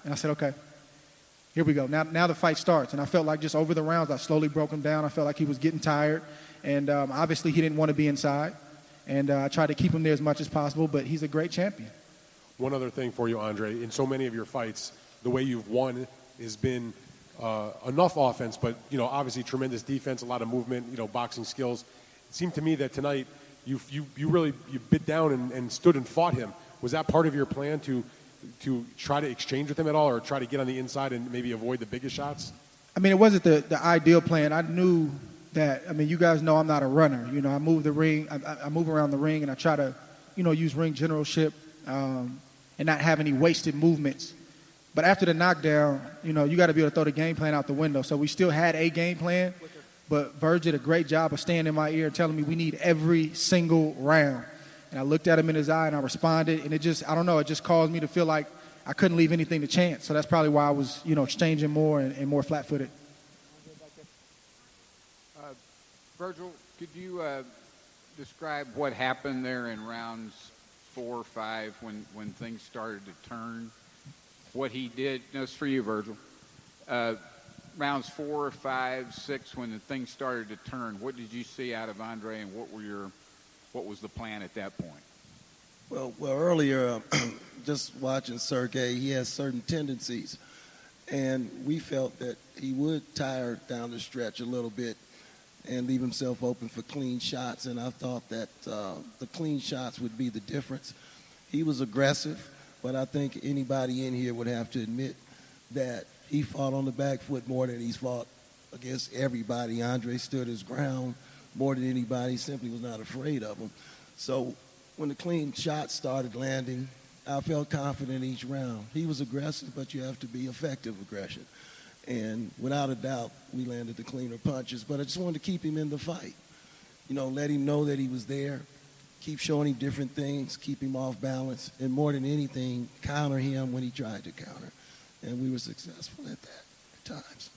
And I said, okay, here we go. Now the fight starts. And I felt like just over the rounds, I slowly broke him down. I felt like he was getting tired. And obviously he didn't want to be inside. And I tried to keep him there as much as possible, but he's a great champion. One other thing for you, Andre. In so many of your fights, the way you've won has been enough offense, but, obviously tremendous defense, a lot of movement, boxing skills. It seemed to me that tonight you really bit down and stood and fought him. Was that part of your plan to try to exchange with him at all, or try to get on the inside and maybe avoid the biggest shots? I mean, it wasn't the ideal plan. I knew that, you guys know I'm not a runner. I move the ring, I move around the ring, and I try to, use ring generalship and not have any wasted movements. But after the knockdown, you got to be able to throw the game plan out the window. So we still had a game plan, but Verge did a great job of staying in my ear and telling me we need every single round. And I looked at him in his eye and I responded, and it just caused me to feel like I couldn't leave anything to chance. So that's probably why I was, exchanging more and more flat-footed. Virgil, could you describe what happened there in rounds 4 or 5 when things started to turn? What he did, no, it's for you, Virgil. Rounds 4, 5, 6, when the things started to turn, what did you see out of Andre, and what was the plan at that point? Well, earlier, just watching Sergey, he has certain tendencies, and we felt that he would tire down the stretch a little bit and leave himself open for clean shots, and I thought that the clean shots would be the difference. He was aggressive, but I think anybody in here would have to admit that he fought on the back foot more than he's fought against everybody. Andre stood his ground more than anybody. He simply was not afraid of him. So when the clean shots started landing, I felt confident each round. He was aggressive, but you have to be effective aggression. And without a doubt, we landed the cleaner punches. But I just wanted to keep him in the fight. Let him know that he was there. Keep showing him different things, keep him off balance, and more than anything, counter him when he tried to counter. And we were successful at that at times.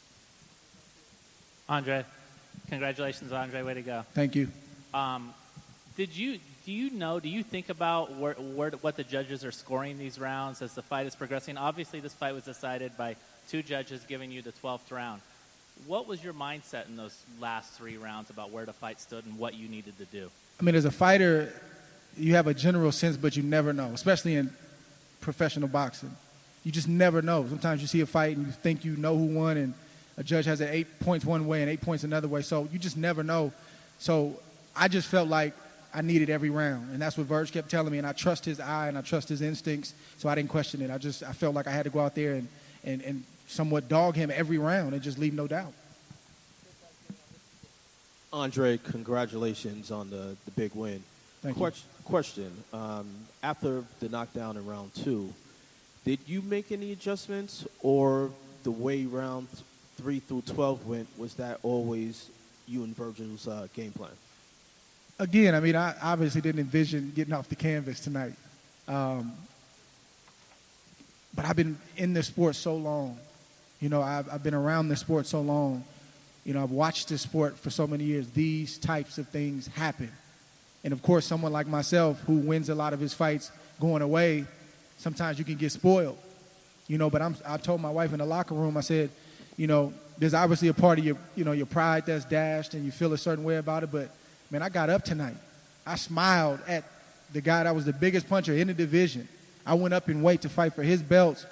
Andre, congratulations, Andre. Way to go. Thank you. Do you think about what the judges are scoring these rounds as the fight is progressing? Obviously, this fight was decided by 2 judges giving you the 12th round. What was your mindset in those last 3 rounds about where the fight stood and what you needed to do? As a fighter, you have a general sense, but you never know, especially in professional boxing. You just never know. Sometimes you see a fight and you think you know who won, and a judge has it 8 points one way and 8 points another way, so you just never know. So I just felt like I needed every round, and that's what Verge kept telling me, and I trust his eye and I trust his instincts, so I didn't question it. I felt like I had to go out there and somewhat dog him every round and just leave no doubt. Andre, congratulations on the big win. Thank you. Question, after the knockdown in round 2, did you make any adjustments, or the way rounds 3 through 12 went, was that always you and Virgil's game plan? Again, I obviously didn't envision getting off the canvas tonight. But I've been in this sport so long. I've been around this sport so long. I've watched this sport for so many years. These types of things happen. And, of course, someone like myself who wins a lot of his fights going away, sometimes you can get spoiled. But I told my wife in the locker room, I said, there's obviously a part of your pride that's dashed and you feel a certain way about it, but, man, I got up tonight. I smiled at the guy that was the biggest puncher in the division. I went up in weight to fight for his belts,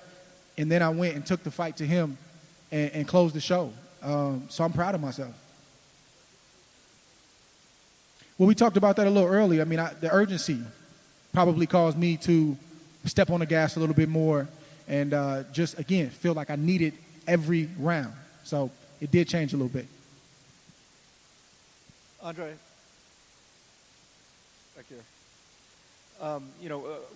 and then I went and took the fight to him and closed the show. So I'm proud of myself. Well, we talked about that a little earlier. The urgency probably caused me to step on the gas a little bit more and just, again, feel like I needed every round. So it did change a little bit. Andre, back here.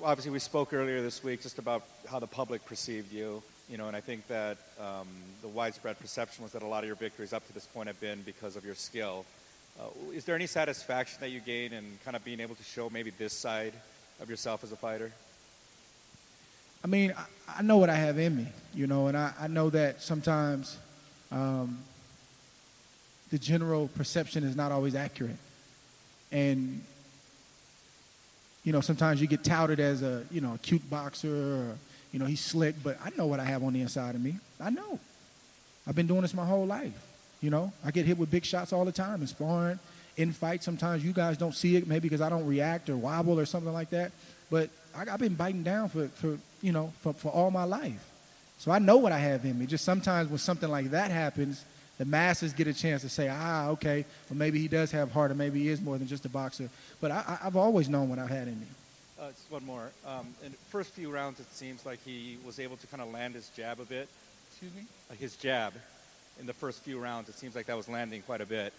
Obviously we spoke earlier this week just about how the public perceived you, and I think that the widespread perception was that a lot of your victories up to this point have been because of your skill. Is there any satisfaction that you gain in kind of being able to show maybe this side of yourself as a fighter? I know what I have in me, and I know that sometimes the general perception is not always accurate. And, sometimes you get touted as a cute boxer or, you know, he's slick, but I know what I have on the inside of me. I know. I've been doing this my whole life. You know, I get hit with big shots all the time in sparring, in fights. Sometimes you guys don't see it, maybe because I don't react or wobble or something like that. But I've been biting down for all my life. So I know what I have in me. Just sometimes when something like that happens, the masses get a chance to say, okay, well, maybe he does have heart, or maybe he is more than just a boxer. But I've always known what I've had in me. Just one more. In the first few rounds, it seems like he was able to kind of land his jab a bit. Excuse me? His jab in the first few rounds, it seems like that was landing quite a bit.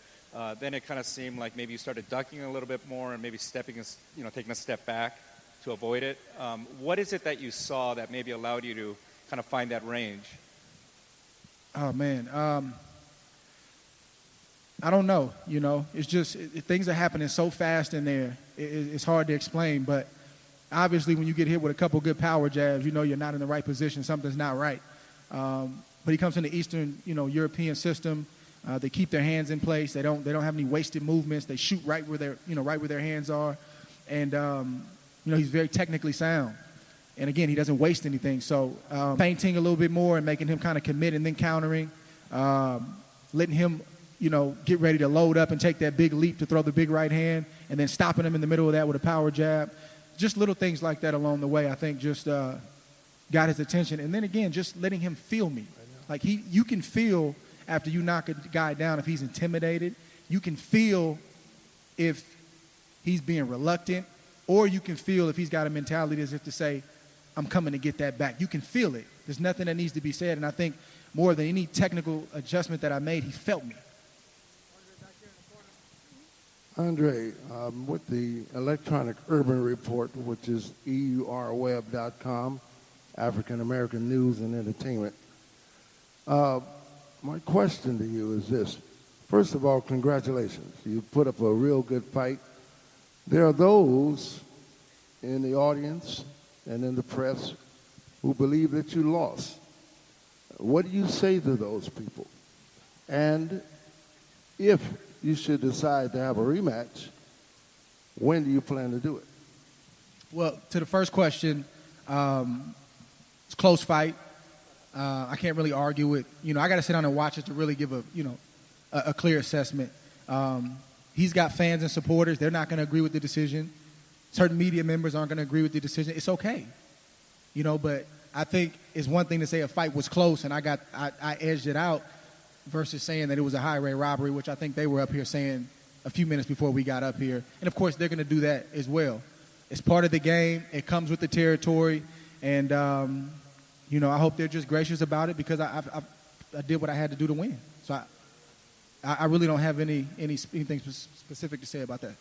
Then it kind of seemed like maybe you started ducking a little bit more and maybe taking a step back to avoid it. What is it that you saw that maybe allowed you to kind of find that range? Oh, man. I don't know, you know. It's just things are happening so fast in there. It's hard to explain, but obviously when you get hit with a couple good power jabs, you know you're not in the right position. Something's not right. But he comes from the Eastern, European system. They keep their hands in place. They don't have any wasted movements. They shoot right where their hands are. And, he's very technically sound. And again, he doesn't waste anything. So feinting a little bit more and making him kind of commit and then countering, letting him, get ready to load up and take that big leap to throw the big right hand, and then stopping him in the middle of that with a power jab. Just little things like that along the way, I think, just got his attention. And then again, just letting him feel me. Like you can feel after you knock a guy down if he's intimidated. You can feel if he's being reluctant, or you can feel if he's got a mentality as if to say, I'm coming to get that back. You can feel it. There's nothing that needs to be said. And I think more than any technical adjustment that I made, he felt me. Andre, with the Electronic Urban Report, which is EURweb.com, African American News and Entertainment, my question to you is this. First of all, congratulations. You put up a real good fight. There are those in the audience and in the press who believe that you lost. What do you say to those people? And if you should decide to have a rematch, when do you plan to do it? Well, to the first question, it's a close fight. I can't really argue it. I got to sit down and watch it to really give a clear assessment. He's got fans and supporters. They're not going to agree with the decision. Certain media members aren't going to agree with the decision. It's okay. But I think it's one thing to say a fight was close and I edged it out versus saying that it was a highway robbery, which I think they were up here saying a few minutes before we got up here. And, of course, they're going to do that as well. It's part of the game. It comes with the territory. And, I hope they're just gracious about it because I did what I had to do to win. So I really don't have anything specific to say about that.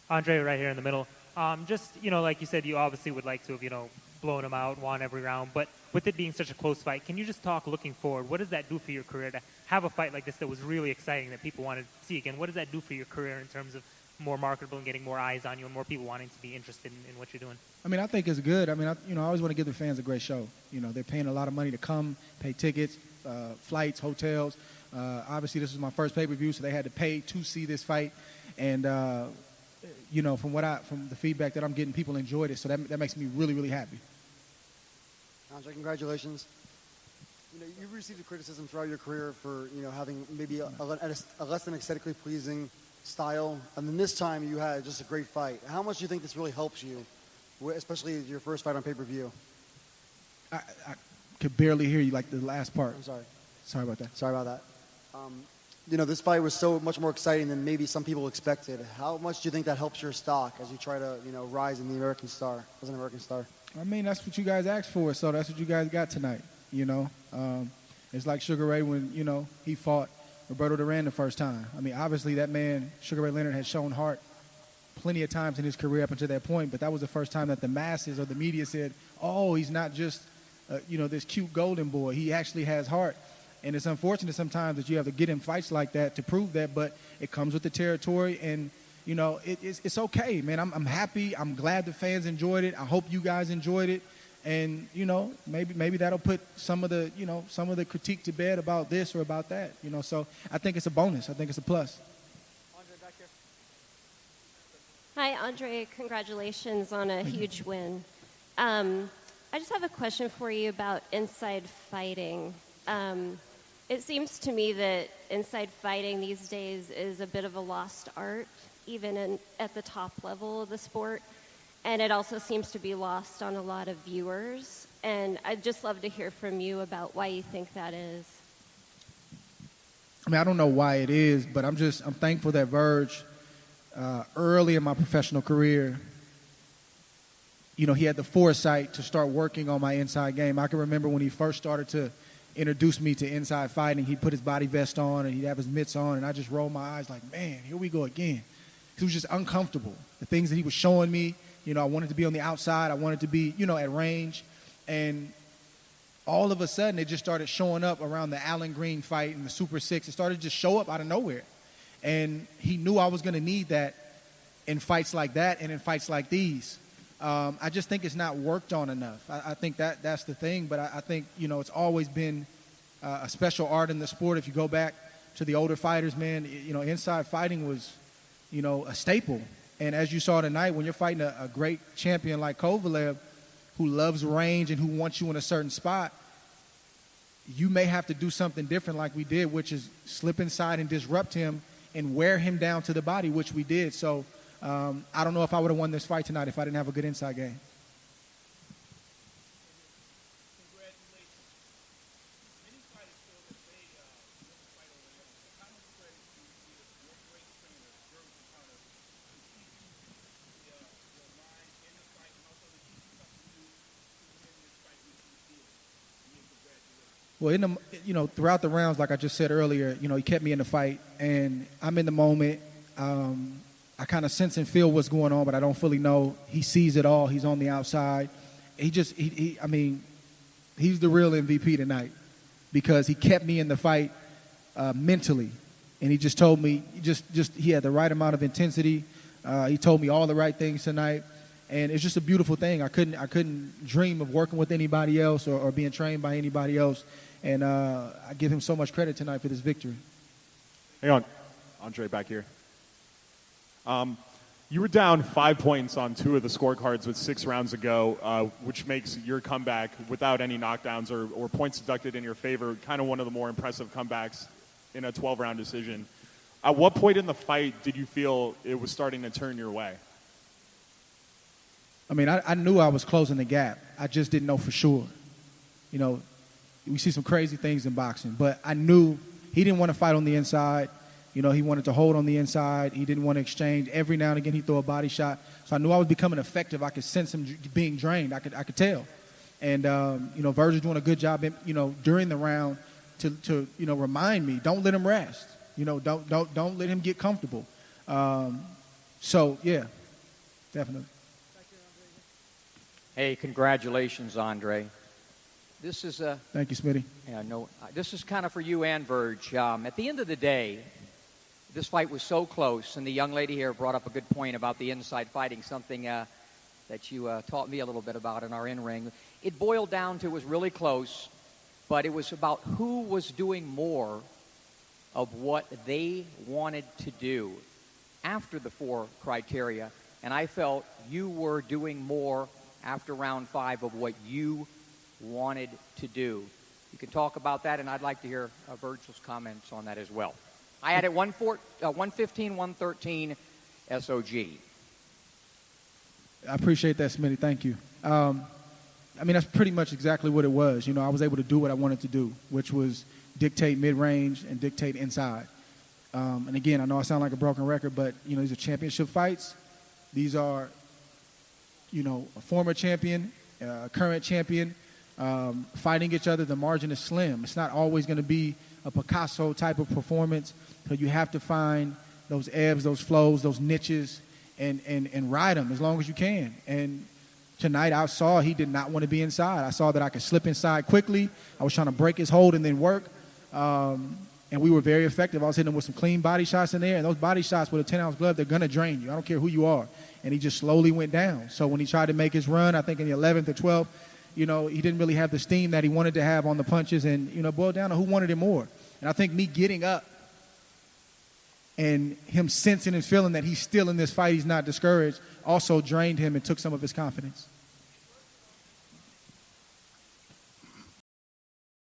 Andre, right here in the middle. Like you said, you obviously would like to have, blown him out, won every round. But with it being such a close fight, can you just talk looking forward? What does that do for your career to have a fight like this that was really exciting that people wanted to see again? What does that do for your career in terms of more marketable and getting more eyes on you and more people wanting to be interested in what you're doing? I think it's good. I always want to give the fans a great show. They're paying a lot of money to come, pay tickets, flights, hotels. Obviously, this was my first pay-per-view, so they had to pay to see this fight. And, from the feedback that I'm getting, people enjoyed it. So that makes me really, really happy. Andre, congratulations. You've received criticism throughout your career for, having maybe a less than aesthetically pleasing style. And then this time you had just a great fight. How much do you think this really helps you, especially your first fight on pay-per-view? I could barely hear you, like the last part. I'm sorry. Sorry about that. Sorry about that. This fight was so much more exciting than maybe some people expected. How much do you think that helps your stock as you try to, rise in the American star, as an American star? That's what you guys asked for, so that's what you guys got tonight, It's like Sugar Ray when, he fought Roberto Duran the first time. Obviously that man, Sugar Ray Leonard, had shown heart plenty of times in his career up until that point, but that was the first time that the masses or the media said, oh, he's not just, this cute golden boy. He actually has heart. And it's unfortunate sometimes that you have to get in fights like that to prove that, but it comes with the territory. And, it's okay, man. I'm happy. I'm glad the fans enjoyed it. I hope you guys enjoyed it. And, maybe that'll put some of the critique to bed about this or about that, So I think it's a bonus. I think it's a plus. Andre, back here. Hi, Andre. Congratulations on a huge win. I just have a question for you about inside fighting. It seems to me that inside fighting these days is a bit of a lost art, even at the top level of the sport. And it also seems to be lost on a lot of viewers. And I'd just love to hear from you about why you think that is. I mean, I don't know why it is, but I'm thankful that Verge, early in my professional career, you know, he had the foresight to start working on my inside game. I can remember when he first started to introduce me to inside fighting, he'd put his body vest on and he'd have his mitts on, and I just rolled my eyes like, man, here we go again. It was just uncomfortable. The things that he was showing me, you know, I wanted to be on the outside. I wanted to be, you know, at range. And all of a sudden, it just started showing up around the Allen Green fight and the Super Six. It started to just show up out of nowhere. And he knew I was going to need that in fights like that and in fights like these. I just think it's not worked on enough. I think that's the thing. But I think, you know, it's always been a special art in the sport. If you go back to the older fighters, man, you know, inside fighting was, you know, a staple. And as you saw tonight, when you're fighting a great champion like Kovalev, who loves range and who wants you in a certain spot, you may have to do something different like we did, which is slip inside and disrupt him and wear him down to the body, which we did. So I don't know if I would have won this fight tonight if I didn't have a good inside game. Well, you know, throughout the rounds, like I just said earlier, you know, he kept me in the fight, and I'm in the moment. I kind of sense and feel what's going on, but I don't fully know. He sees it all. He's on the outside. I mean, he's the real MVP tonight because he kept me in the fight mentally, and he just told me he had the right amount of intensity. He told me all the right things tonight. And it's just a beautiful thing. I couldn't dream of working with anybody else or being trained by anybody else. And I give him so much credit tonight for this victory. Hang on. Andre back here. You were down 5 points on 2 of the scorecards with 6 rounds ago, which makes your comeback without any knockdowns or points deducted in your favor kind of one of the more impressive comebacks in a 12-round decision. At what point in the fight did you feel it was starting to turn your way? I mean, I knew I was closing the gap. I just didn't know for sure. You know, we see some crazy things in boxing, but I knew he didn't want to fight on the inside. You know, he wanted to hold on the inside. He didn't want to exchange. Every now and again, he'd throw a body shot. So I knew I was becoming effective. I could sense him being drained. I could tell. And, you know, Verge is doing a good job, you know, during the round to you know, remind me, don't let him rest. You know, don't let him get comfortable. So, yeah, definitely. Hey, congratulations, Andre. This is Thank you, Smitty. Yeah, no, this is kind of for you and Verge. At the end of the day, this fight was so close, and the young lady here brought up a good point about the inside fighting, something that you taught me a little bit about in our in-ring. It boiled down to it was really close, but it was about who was doing more of what they wanted to do after the 4 criteria, and I felt you were doing more after round 5 of what you wanted to do. You can talk about that, and I'd like to hear Virgil's comments on that as well. I had it 115, 113 SOG. I appreciate that, Smitty. Thank you. I mean, that's pretty much exactly what it was. You know, I was able to do what I wanted to do, which was dictate mid-range and dictate inside. And again, I know I sound like a broken record, but, you know, these are championship fights. These are, you know, a former champion, a current champion, fighting each other. The margin is slim. It's not always going to be a Picasso type of performance, but you have to find those ebbs, those flows, those niches, and ride them as long as you can. And tonight I saw he did not want to be inside. I saw that I could slip inside quickly. I was trying to break his hold and then work. And we were very effective. I was hitting him with some clean body shots in there, and those body shots with a 10-ounce glove, they're going to drain you. I don't care who you are. And he just slowly went down. So when he tried to make his run, I think in the 11th or 12th, you know, he didn't really have the steam that he wanted to have on the punches, and, you know, boiled down to who wanted it more. And I think me getting up and him sensing and feeling that he's still in this fight, he's not discouraged, also drained him and took some of his confidence.